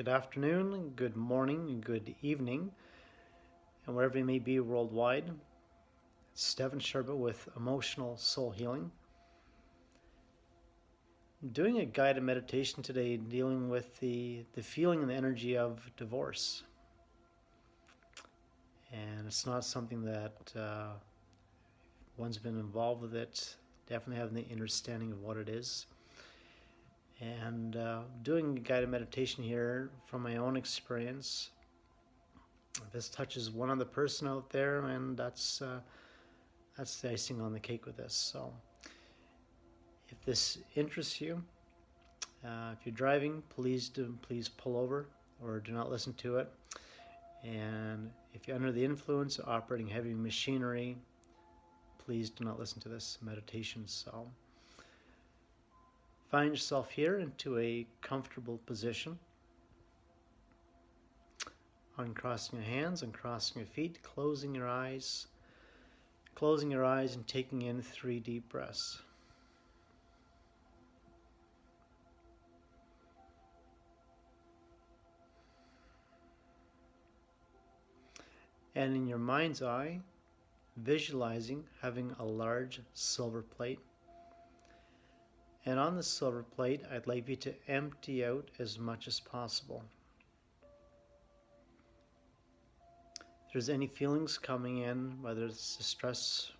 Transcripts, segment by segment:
good afternoon, good morning, good evening, and wherever you may be worldwide. It's Stephen Sherbet with Emotional Soul Healing. I'm doing a guided meditation today dealing with the feeling and the energy of divorce. And it's not something that one's been involved with it, definitely having the understanding of what it is. And doing a guided meditation here from my own experience. This touches one other person out there, and that's the icing on the cake with this. So, if this interests you, if you're driving, please pull over or do not listen to it. And if you're under the influence, operating heavy machinery, please do not listen to this meditation. So. Find yourself here into a comfortable position. Uncrossing your hands, uncrossing your feet, closing your eyes and taking in 3 deep breaths. And in your mind's eye, visualizing having a large silver plate. And on the silver plate, I'd like you to empty out as much as possible. If there's any feelings coming in, whether it's the stress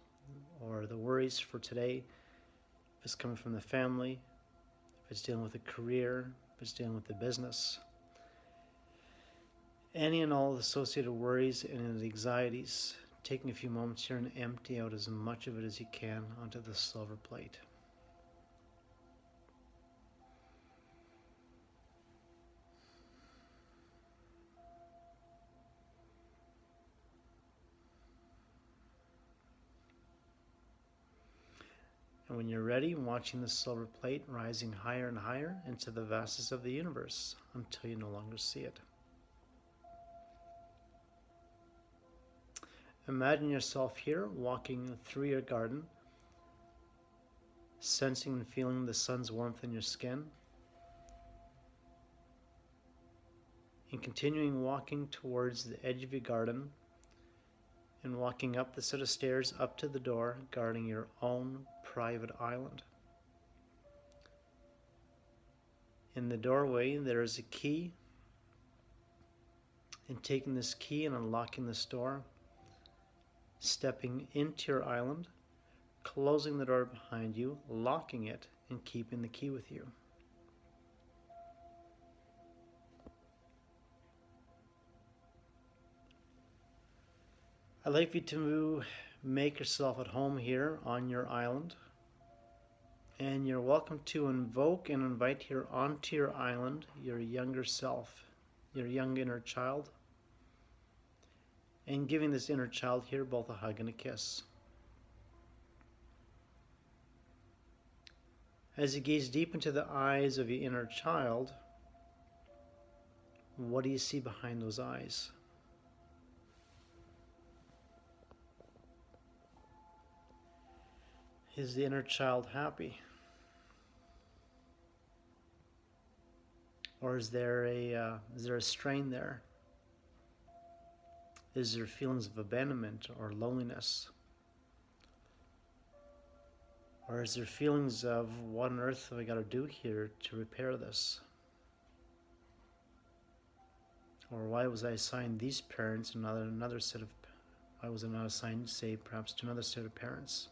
or the worries for today, if it's coming from the family, if it's dealing with a career, if it's dealing with the business, any and all associated worries and anxieties, taking a few moments here and empty out as much of it as you can onto the silver plate. And when you're ready, watching the silver plate rising higher and higher into the vastness of the universe until you no longer see it. Imagine yourself here walking through your garden, sensing and feeling the sun's warmth in your skin, and continuing walking towards the edge of your garden and walking up the set of stairs up to the door, guarding your own private island. In the doorway, there is a key, and taking this key and unlocking this door, stepping into your island, closing the door behind you, locking it, and keeping the key with you. I'd like you to make yourself at home here on your island, and you're welcome to invoke and invite here onto your island your younger self, your young inner child, and giving this inner child here both a hug and a kiss. As you gaze deep into the eyes of your inner child, what do you see behind those eyes? Is the inner child happy? Or is there a strain there? Is there feelings of abandonment or loneliness? Or is there feelings of what on earth have I got to do here to repair this? Or why was I assigned these parents and why was I not assigned, say, perhaps to another set of parents?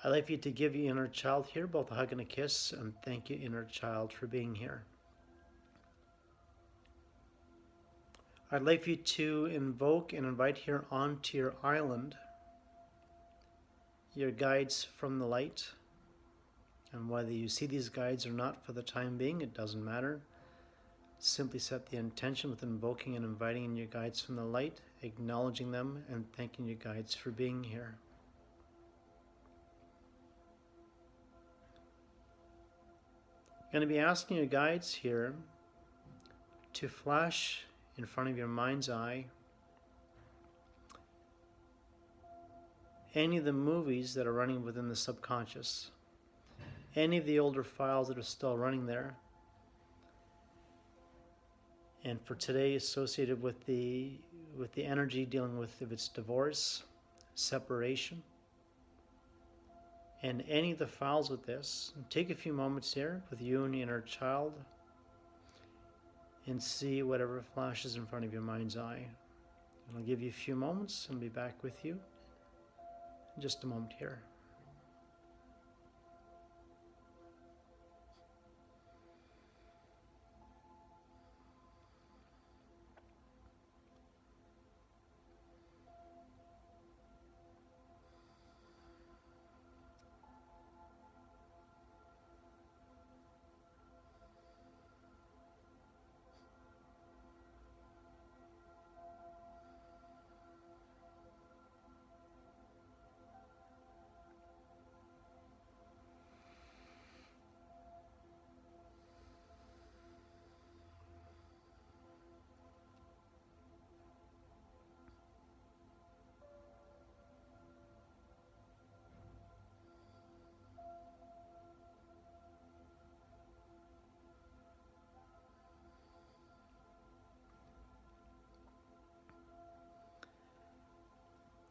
I'd like you to give your inner child here both a hug and a kiss, and thank you, inner child, for being here. I'd like you to invoke and invite here onto your island your guides from the light. And whether you see these guides or not for the time being, it doesn't matter. Simply set the intention with invoking and inviting in your guides from the light, acknowledging them, and thanking your guides for being here. I'm going to be asking your guides here to flash in front of your mind's eye any of the movies that are running within the subconscious. any of the older files that are still running there. And for today, associated with the energy dealing with, if it's divorce, separation, and any of the files with this, take a few moments here with you and your inner child and see whatever flashes in front of your mind's eye. And I'll give you a few moments and be back with you in just a moment here.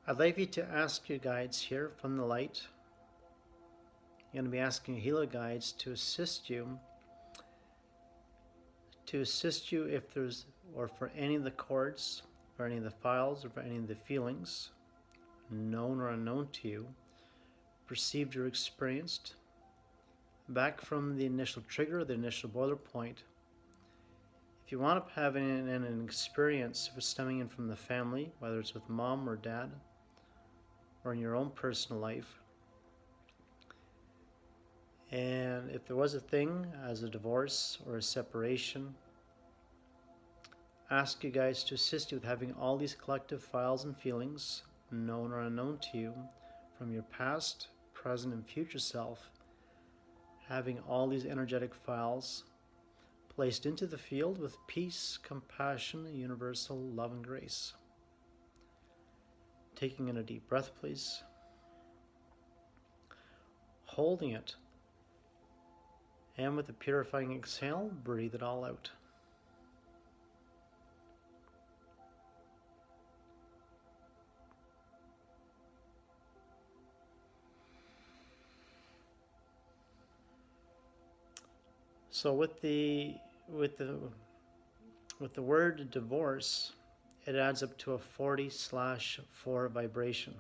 I'd like you to ask your guides here from the light. You're going to be asking your healer guides to assist you if there's, or for any of the cords, for any of the files, or for any of the feelings, known or unknown to you, perceived or experienced, back from the initial trigger, the initial boiler point. If you want up having an experience stemming in from the family, whether it's with mom or dad, or in your own personal life, and if there was a thing as a divorce or a separation, ask you guys to assist you with having all these collective files and feelings, known or unknown to you, from your past, present, and future self, having all these energetic files placed into the field with peace, compassion, universal love and grace. Taking in a deep breath, please. Holding it. And with a purifying exhale, breathe it all out. So with the word divorce, it adds up to a 40/4 vibration.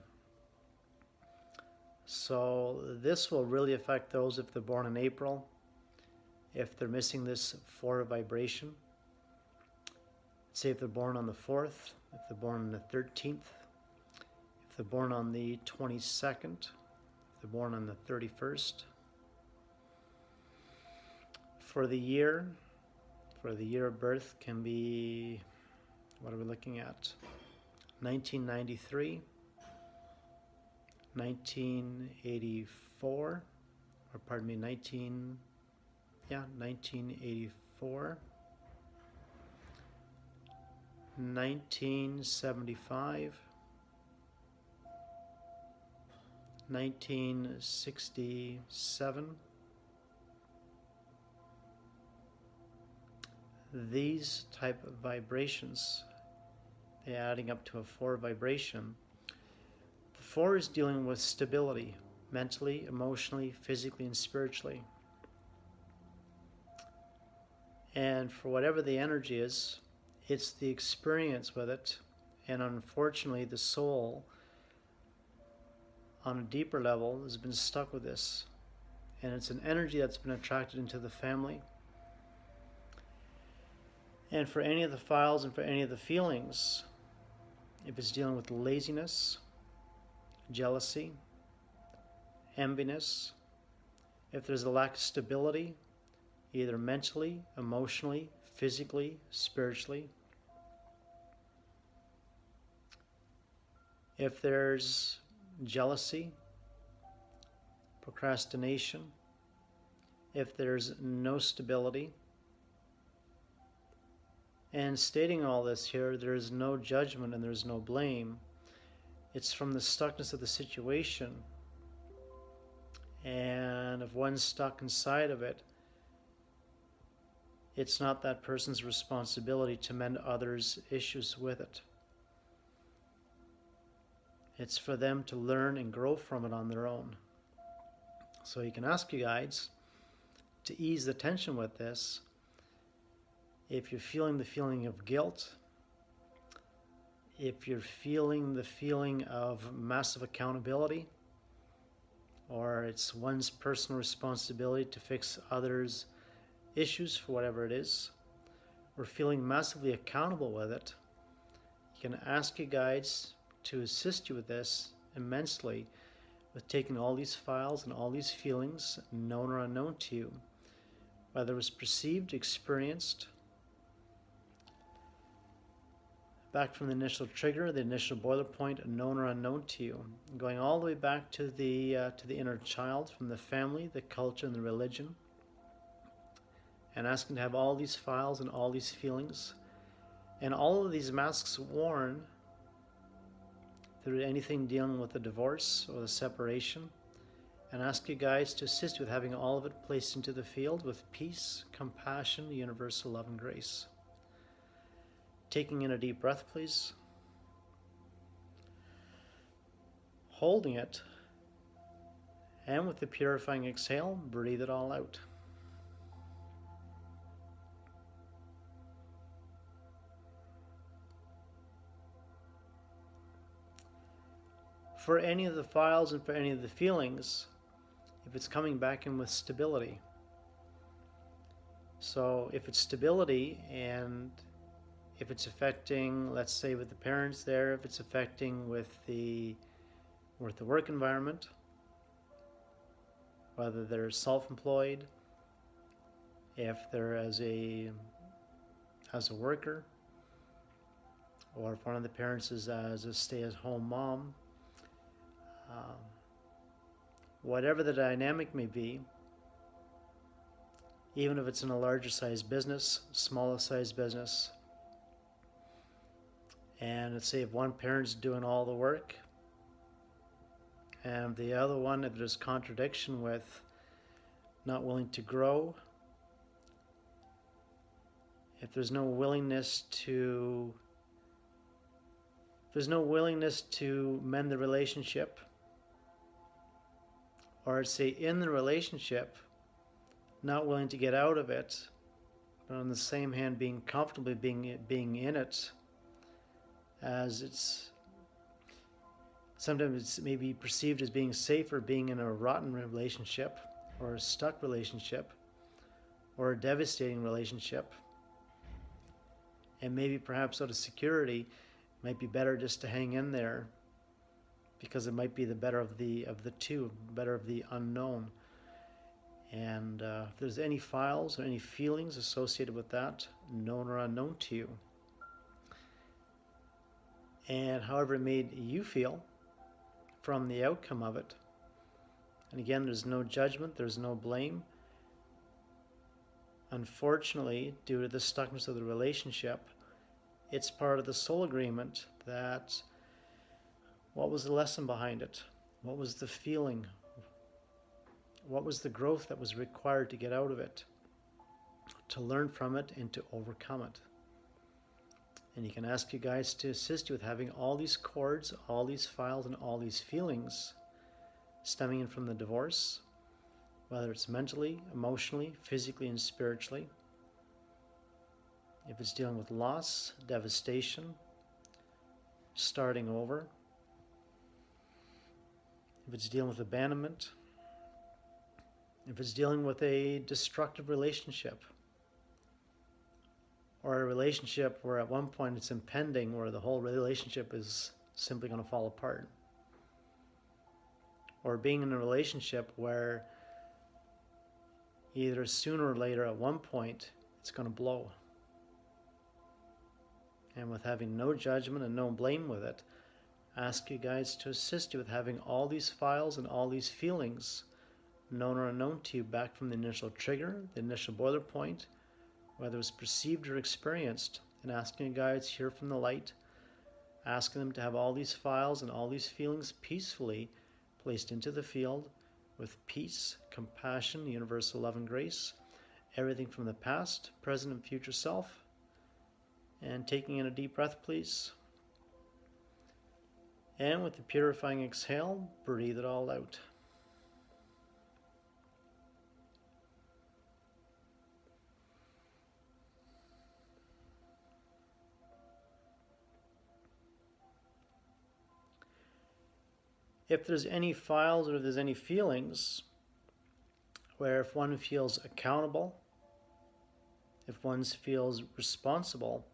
So this will really affect those if they're born in April, if they're missing this 4 vibration. Say if they're born on the 4th, if they're born on the 13th, if they're born on the 22nd, if they're born on the 31st. For the year of birth can be, what are we looking at? 1993, 1984, or pardon me, 1984, 1975, 1967. These type of vibrations, they're adding up to a 4 vibration. The 4 is dealing with stability, mentally, emotionally, physically, and spiritually. And for whatever the energy is, it's the experience with it. And unfortunately, the soul, on a deeper level, has been stuck with this. And it's an energy that's been attracted into the family. And for any of the files and for any of the feelings, if it's dealing with laziness, jealousy, enviness, if there's a lack of stability, either mentally, emotionally, physically, spiritually, if there's jealousy, procrastination, if there's no stability, and stating all this here, there is no judgment and there's no blame. It's from the stuckness of the situation. And if one's stuck inside of it, it's not that person's responsibility to mend others' issues with it. It's for them to learn and grow from it on their own. So you can ask your guides to ease the tension with this. If you're feeling the feeling of guilt, if you're feeling the feeling of massive accountability, or it's one's personal responsibility to fix others' issues for whatever it is, or feeling massively accountable with it, you can ask your guides to assist you with this immensely, with taking all these files and all these feelings, known or unknown to you, whether it was perceived, experienced, back from the initial trigger, the initial boiler point, known or unknown to you, going all the way back to the inner child, from the family, the culture, and the religion, and asking to have all these files and all these feelings and all of these masks worn through anything dealing with the divorce or the separation, and ask you guys to assist with having all of it placed into the field with peace, compassion, universal love, and grace. Taking in a deep breath, please. Holding it, and with the purifying exhale, breathe it all out. For any of the files and for any of the feelings, if it's coming back in with stability. So if it's stability, and if it's affecting, let's say with the parents there, if it's affecting with the work environment, whether they're self-employed, if they're as a worker, or if one of the parents is as a stay-at-home mom, whatever the dynamic may be, even if it's in a larger size business, smaller size business, and let's say if one parent's doing all the work and the other one, if there's contradiction with not willing to grow, if there's no willingness to mend the relationship, or say in the relationship, not willing to get out of it, but on the same hand being comfortably being in it, as it's sometimes it's maybe perceived as being safer being in a rotten relationship, or a stuck relationship, or a devastating relationship, and maybe perhaps out of security, it might be better just to hang in there, because it might be the better of the two, better of the unknown. And if there's any files or any feelings associated with that, known or unknown to you, and however it made you feel from the outcome of it, and again, there's no judgment, there's no blame. Unfortunately, due to the stuckness of the relationship, it's part of the soul agreement that what was the lesson behind it? What was the feeling? What was the growth that was required to get out of it, to learn from it and to overcome it? And you can ask you guys to assist you with having all these cords, all these files, and all these feelings stemming in from the divorce, whether it's mentally, emotionally, physically, and spiritually. If it's dealing with loss, devastation, starting over. If it's dealing with abandonment. If it's dealing with a destructive relationship, or a relationship where at one point it's impending, where the whole relationship is simply going to fall apart, or being in a relationship where either sooner or later at one point it's going to blow. And with having no judgment and no blame with it, ask you guys to assist you with having all these files and all these feelings, known or unknown to you, back from the initial trigger, the initial boiler point, whether it was perceived or experienced, and asking you guys here from the light, asking them to have all these files and all these feelings peacefully placed into the field with peace, compassion, universal love and grace, everything from the past, present, and future self. And taking in a deep breath, please. And with the purifying exhale, breathe it all out. If there's any files or if there's any feelings where if one feels accountable, if one feels responsible,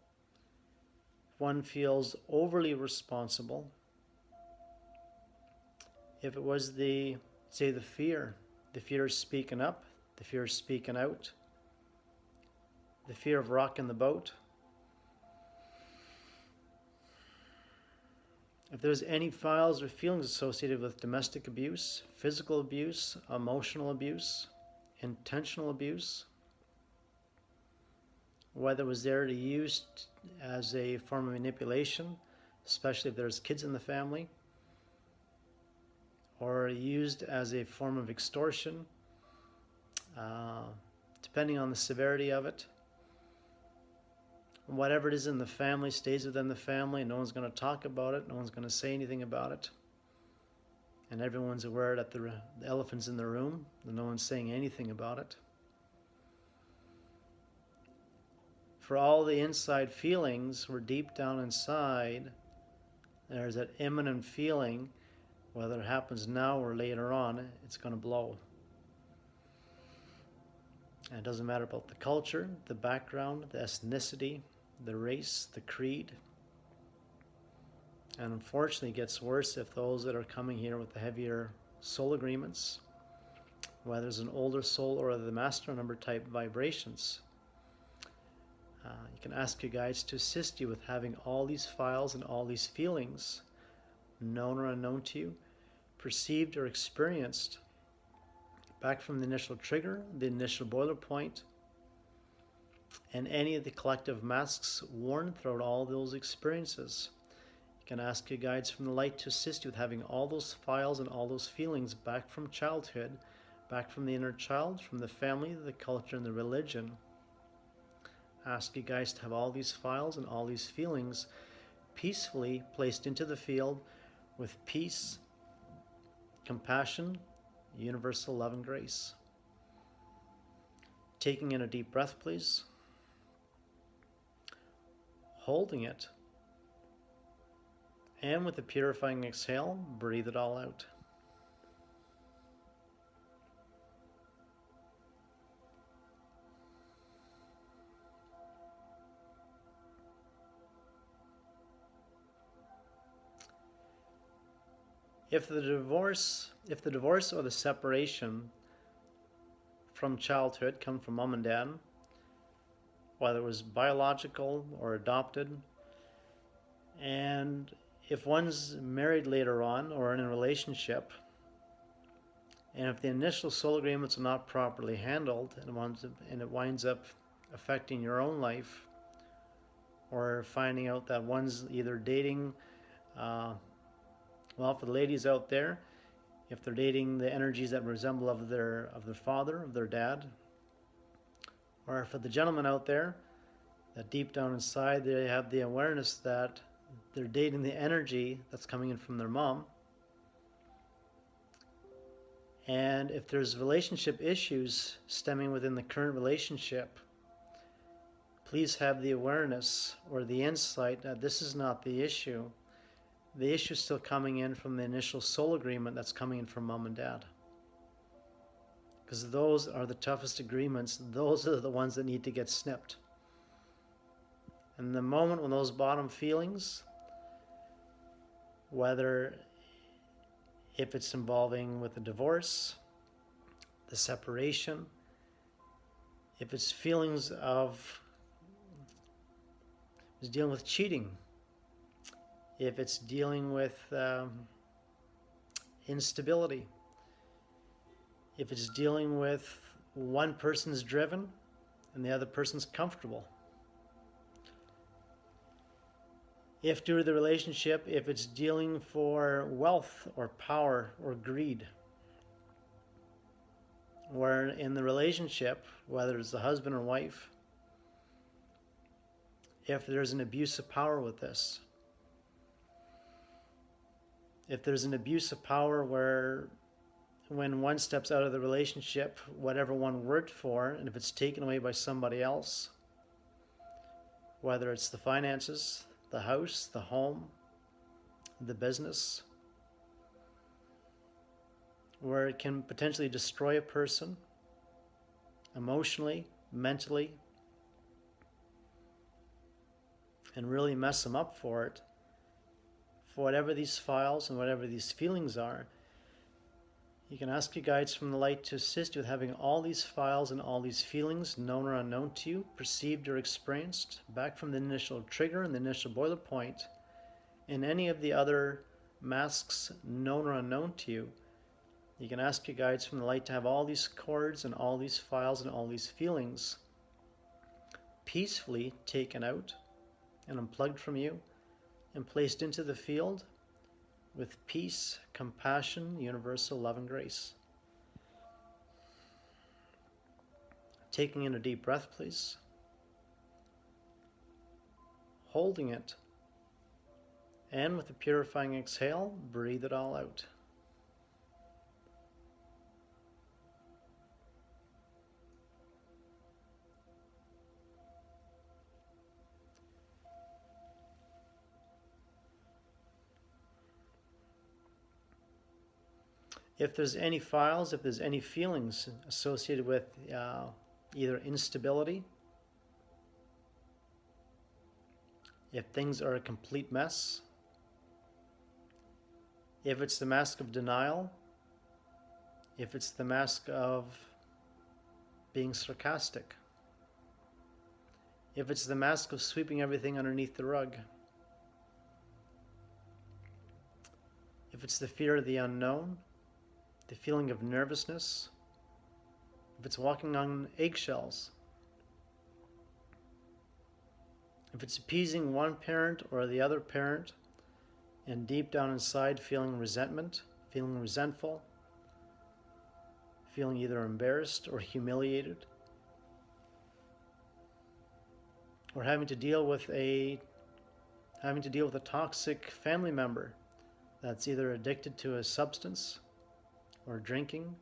if one feels overly responsible, if it was the fear of speaking up, the fear of speaking out, the fear of rocking the boat, if there's any files or feelings associated with domestic abuse, physical abuse, emotional abuse, intentional abuse, whether it was there to use as a form of manipulation, especially if there's kids in the family, or used as a form of extortion, depending on the severity of it. Whatever it is in the family stays within the family. No one's going to talk about it. No one's going to say anything about it. And everyone's aware that the elephant's in the room, and no one's saying anything about it. For all the inside feelings, where deep down inside, there's that imminent feeling, whether it happens now or later on, it's going to blow. And it doesn't matter about the culture, the background, the ethnicity, the race, the creed. And unfortunately, it gets worse if those that are coming here with the heavier soul agreements, whether it's an older soul or the master number type vibrations, you can ask your guides to assist you with having all these files and all these feelings, known or unknown to you, perceived or experienced, back from the initial trigger, the initial boiler point, and any of the collective masks worn throughout all those experiences. You can ask your guides from the light to assist you with having all those files and all those feelings back from childhood, back from the inner child, from the family, the culture, and the religion. Ask you guys to have all these files and all these feelings peacefully placed into the field with peace, compassion, universal love and grace. Taking in a deep breath, please. Holding it. And with a purifying exhale, breathe it all out. If the divorce or the separation from childhood come from mom and dad, whether it was biological or adopted, and if one's married later on or in a relationship, and if the initial soul agreements are not properly handled and it winds up affecting your own life, or finding out that one's either dating, for the ladies out there, if they're dating the energies that resemble of their father, of their dad, or for the gentlemen out there, that deep down inside they have the awareness that they're dating the energy that's coming in from their mom. And if there's relationship issues stemming within the current relationship, please have the awareness or the insight that this is not the issue. The issue is still coming in from the initial soul agreement that's coming in from mom and dad. Because those are the toughest agreements. Those are the ones that need to get snipped. And the moment when those bottom feelings, whether if it's involving with the divorce, the separation, if it's feelings of is dealing with cheating, if it's dealing with instability, if it's dealing with one person's driven and the other person's comfortable, if due to the relationship, if it's dealing for wealth or power or greed, where in the relationship, whether it's the husband or wife, if there's an abuse of power with this, if there's an abuse of power where when one steps out of the relationship, whatever one worked for, and if it's taken away by somebody else, whether it's the finances, the house, the home, the business, where it can potentially destroy a person emotionally, mentally, and really mess them up for it, for whatever these files and whatever these feelings are. You can ask your guides from the light to assist you with having all these files and all these feelings, known or unknown to you, perceived or experienced, back from the initial trigger and the initial boiler point, and any of the other masks, known or unknown to you. You can ask your guides from the light to have all these cords and all these files and all these feelings peacefully taken out and unplugged from you and placed into the field with peace, compassion, universal love and grace. Taking in a deep breath, please. Holding it. And with a purifying exhale, breathe it all out. If there's any files, if there's any feelings associated with either instability, if things are a complete mess, if it's the mask of denial, if it's the mask of being sarcastic, if it's the mask of sweeping everything underneath the rug, if it's the fear of the unknown, the feeling of nervousness, if it's walking on eggshells, if it's appeasing one parent or the other parent, and deep down inside feeling resentment, feeling resentful, feeling either embarrassed or humiliated, or having to deal with a toxic family member that's either addicted to a substance or drinking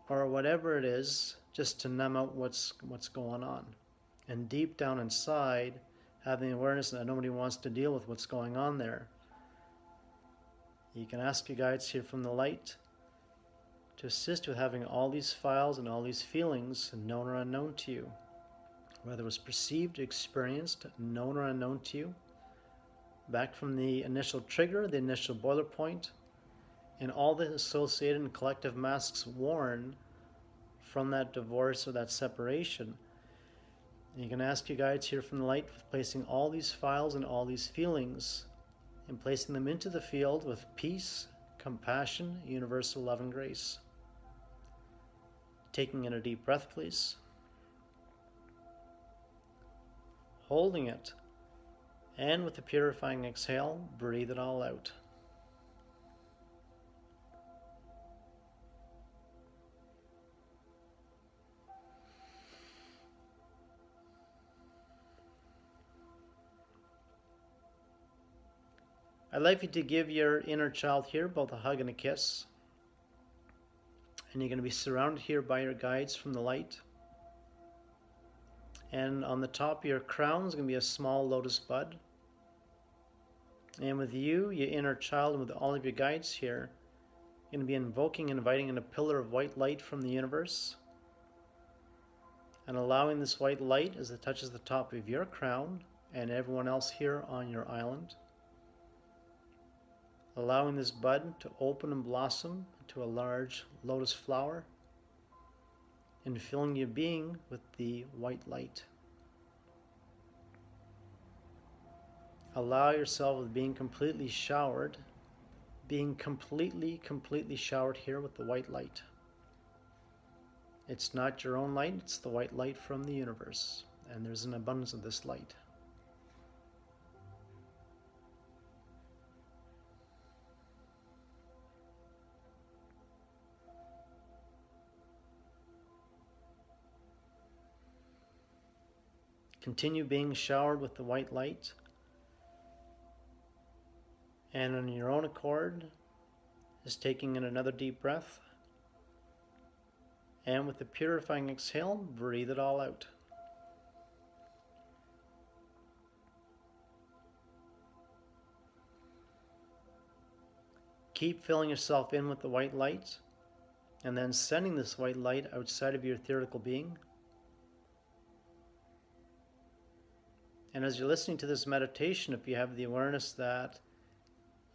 or whatever it is, just to numb out what's going on. And deep down inside, having the awareness that nobody wants to deal with what's going on there. You can ask your guides here from the light to assist with having all these files and all these feelings known or unknown to you, whether it was perceived, experienced, known or unknown to you, back from the initial trigger, the initial boiler point, and all the associated and collective masks worn from that divorce or that separation. And you can ask your guides here from the light, placing all these files and all these feelings and placing them into the field with peace, compassion, universal love and grace. Taking in a deep breath, please. Holding it. And with a purifying exhale, breathe it all out. I'd like you to give your inner child here both a hug and a kiss. And you're going to be surrounded here by your guides from the light. And on the top of your crown is going to be a small lotus bud. And with you, your inner child, and with all of your guides here, you're going to be invoking and inviting in a pillar of white light from the universe. And allowing this white light as it touches the top of your crown and everyone else here on your island. Allowing this bud to open and blossom into a large lotus flower and filling your being with the white light. Allow yourself with being completely showered, completely showered here with the white light. It's not your own light, it's the white light from the universe, and there's an abundance of this light. Continue being showered with the white light, and on your own accord, just taking in another deep breath, and with the purifying exhale, breathe it all out. Keep filling yourself in with the white light, and then sending this white light outside of your theoretical being. And as you're listening to this meditation, if you have the awareness that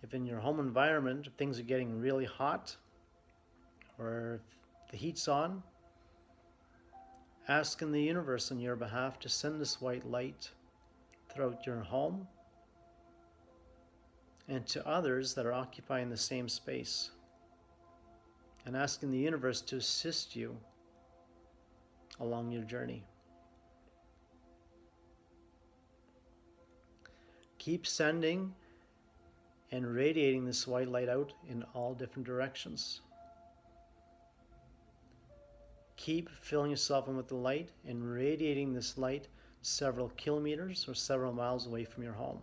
if in your home environment things are getting really hot, or if the heat's on, ask in the universe on your behalf to send this white light throughout your home and to others that are occupying the same space. And asking the universe to assist you along your journey. Keep sending and radiating this white light out in all different directions. Keep filling yourself in with the light and radiating this light several kilometers or several miles away from your home.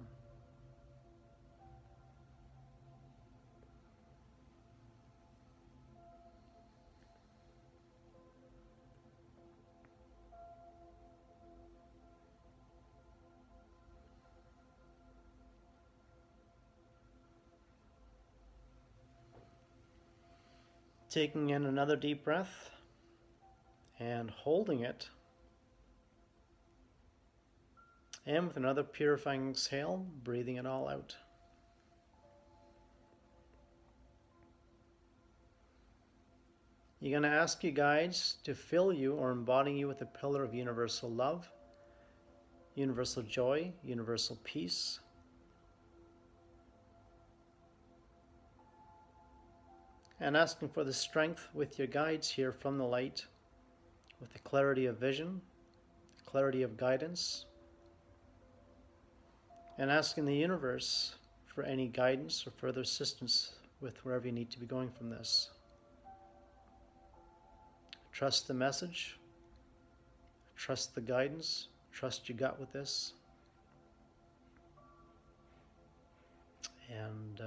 Taking in another deep breath and holding it. And with another purifying exhale, breathing it all out. You're going to ask your guides to fill you or embody you with a pillar of universal love, universal joy, universal peace. And asking for the strength with your guides here from the light, with the clarity of vision, clarity of guidance, and asking the universe for any guidance or further assistance with wherever you need to be going from this. Trust the message, trust the guidance, trust you got with this, and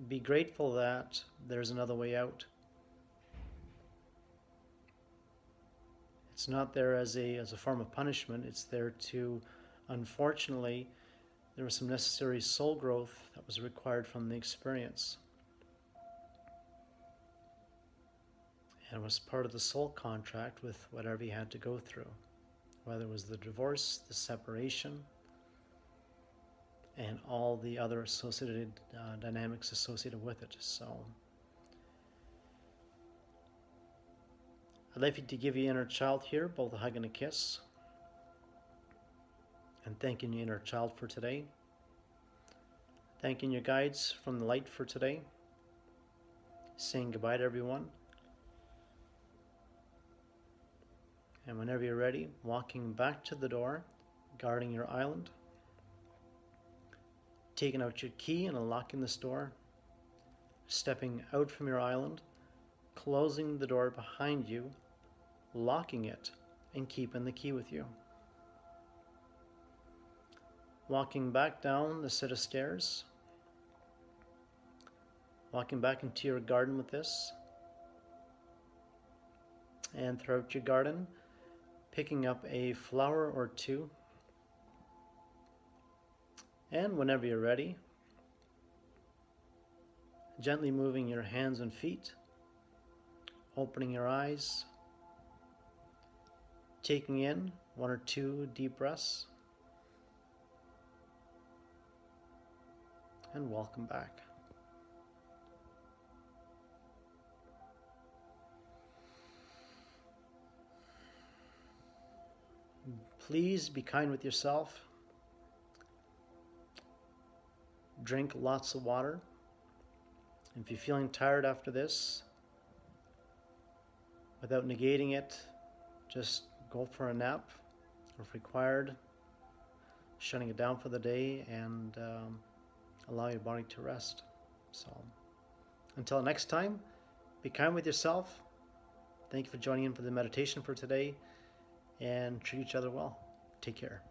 be grateful that there's another way out. It's not there as a form of punishment. It's there to, unfortunately, there was some necessary soul growth that was required from the experience. And it was part of the soul contract with whatever you had to go through, whether it was the divorce, the separation, and all the other associated dynamics associated with it. So I'd like to give your inner child here both a hug and a kiss, and thanking your inner child for today, thanking your guides from the light for today, saying goodbye to everyone, and whenever you're ready, walking back to the door, guarding your island, taking out your key and unlocking this door, stepping out from your island, closing the door behind you, locking it, and keeping the key with you. Walking back down the set of stairs, walking back into your garden with this, and throughout your garden, picking up a flower or two, and whenever you're ready, gently moving your hands and feet, opening your eyes, taking in 1 or 2 deep breaths, and welcome back. Please be kind with yourself. Drink lots of water. If you're feeling tired after this, without negating it, just go for a nap, or if required, shutting it down for the day, and allow your body to rest. So until next time, be kind with yourself. Thank you for joining in for the meditation for today, and treat each other well. Take care.